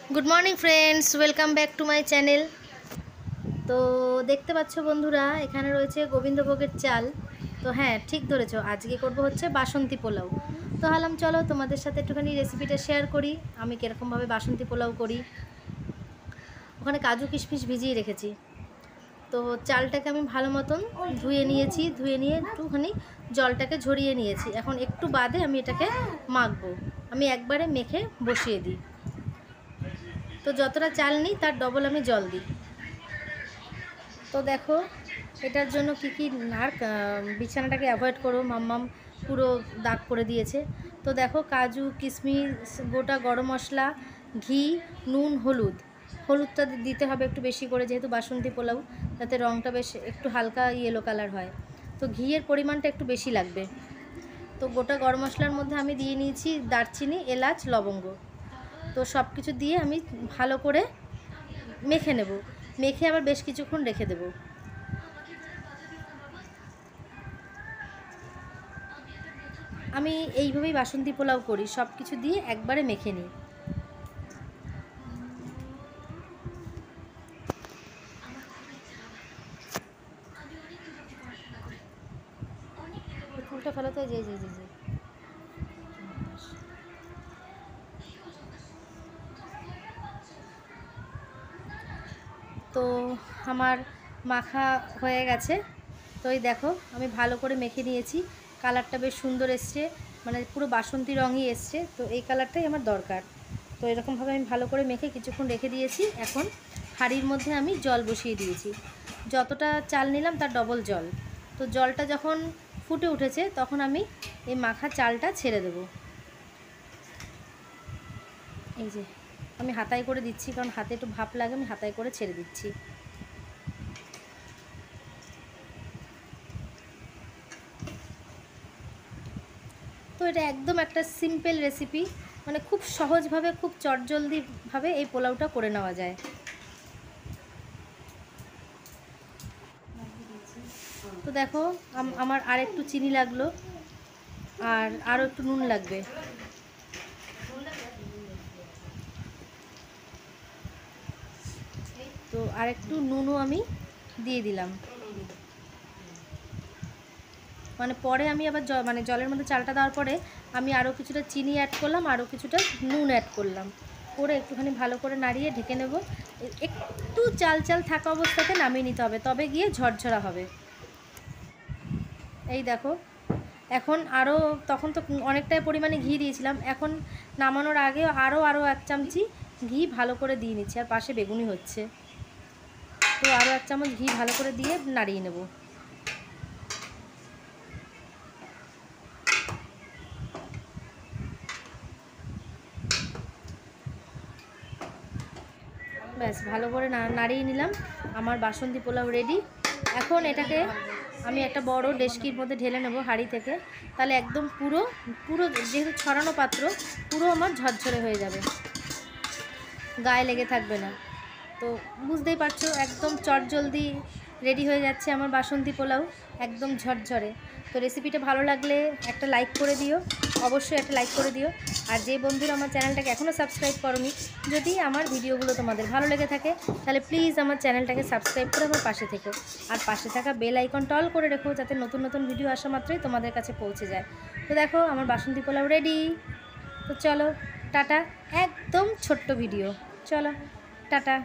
Good morning friends, welcome back to my channel. तो देखते पाচ্ছ বন্ধুরা, এখানে রয়েছে গোবিন্দভোগের চাল। তো হ্যাঁ, ঠিক ধরেছো, আজকে করব হচ্ছে বাসন্তী পোলাও। তো ভাবলাম চলো তোমাদের সাথে একটুখানি রেসিপিটা শেয়ার করি, আমি কীরকমভাবে বাসন্তী পোলাও করি। ওখানে কাজু কিশমিশ ভিজিয়ে রেখেছি। তো চালটাকে আমি ভালো মতন ধুয়ে নিয়েছি, ধুয়ে নিয়ে একটুখানি জলটাকে ঝরিয়ে নিয়েছি। এখন একটু বাদে আমি এটাকে মাখবো। আমি একবারে মেখে বসিয়ে দিই। তো যতটা চাল নিই তার ডবল আমি জল দিই। তো দেখো এটার জন্য কি কি আর বিছানাটাকে অ্যাভয়েড করো, মাম্মাম পুরো দাগ করে দিয়েছে। তো দেখো কাজু কিশমিশ, গোটা গরম মশলা, ঘি, নুন, হলুদটা দিতে হবে একটু বেশি করে, যেহেতু বাসন্তী পোলাও, যাতে রঙটা বেশ একটু হালকা ইয়েলো কালার হয়। তো ঘিয়ের পরিমাণটা একটু বেশি লাগবে। তো গোটা গরম মশলার মধ্যে আমি দিয়ে নিয়েছি দারচিনি, এলাচ, লবঙ্গ। তো সব কিছু দিয়ে আমি ভালো করে মেখে নেব, মেখে আবার বেশ কিছুক্ষণ রেখে দেব। আমি এইভাবেই বাসন্তী পোলাও করি, সব কিছু দিয়ে একবারে মেখে নিই। ফুলটা ফেলো তো, জি জি জি জি। তো আমার মাখা হয়ে গেছে। তো এই দেখো আমি ভালো করে মেখে নিয়েছি, কালারটা বেশ সুন্দর এসছে, মানে পুরো বাসন্তী রঙই এসছে। তো এই কালারটাই আমার দরকার। তো এরকমভাবে আমি ভালো করে মেখে কিছুক্ষণ রেখে দিয়েছি। এখন হাঁড়ির মধ্যে আমি জল বসিয়ে দিয়েছি, যতটা চাল নিলাম তার ডবল জল। তো জলটা যখন ফুটে উঠেছে তখন আমি এই মাখা চালটা ছেড়ে দেব। এই যে আমি হাতায় করে দিচ্ছি, কারণ হাতে একটু ভাপ লাগে, আমি হাতায় করে ছেড়ে দিচ্ছি। তো এটা একদম একটা সিম্পল রেসিপি, মানে খুব সহজভাবে, খুব চটজলদিভাবে এই পোলাওটা করে নেওয়া যায়। তো দেখো আমার আর একটু চিনি লাগলো, আর আরও একটু নুন লাগবে। তো আর একটু নুনও আমি দিয়ে দিলাম, মানে পরে আমি আবার মানে জলের মধ্যে চালটা দেওয়ার পরে আমি আরও কিছুটা চিনি অ্যাড করলাম, আরও কিছুটা নুন অ্যাড করলাম, করে একটুখানি ভালো করে নাড়িয়ে ঢেকে নেব। একটু চাল চাল থাকা অবস্থাতে নামিয়ে নিতে হবে, তবে গিয়ে ঝরঝরা হবে। এই দেখো এখন আরও, তখন তো অনেকটাই পরিমাণে ঘি দিয়েছিলাম, এখন নামানোর আগে আরও 1 চামচি ঘি ভালো করে দিয়ে নিচ্ছি। আর পাশে বেগুনি হচ্ছে, তো আরও 1 চামচ ঘি ভালো করে দিয়ে নাড়িয়ে নেব। ব্যাস ভালো করে নাড়িয়ে নিলাম, আমার বাসন্তী পোলাও রেডি। এখন এটাকে আমি একটা বড় ডেচকির মধ্যে ঢেলে নেব হাঁড়ি থেকে, তাহলে একদম পুরো পুরো যেহেতু ছড়ানো পাত্র, পুরো আমার ঝরঝরে হয়ে যাবে, গায়ে লেগে থাকবে না। তো বুঝতেই পারছো একদম চটজলদি রেডি হয়ে যাচ্ছে আমার বাসন্তী পোলাও, একদম ঝরঝরে। তো রেসিপিটা ভালো লাগলে একটা লাইক করে দিও, অবশ্যই একটা লাইক করে দিও। আর যে বন্ধুরা আমার চ্যানেলটাকে এখনও সাবস্ক্রাইব করোনি, যদি আমার ভিডিওগুলো তোমাদের ভালো লেগে থাকে তাহলে প্লিজ আমার চ্যানেলটাকে সাবস্ক্রাইব করে আমার পাশে থেকো, আর পাশে থাকা বেল আইকনটা অল করে রেখো, যাতে নতুন নতুন ভিডিও আসা মাত্রই তোমাদের কাছে পৌঁছে যায়। তো দেখো আমার বাসন্তী পোলাও রেডি। তো চলো টাটা, একদম ছোট্ট ভিডিও, চলো টাটা।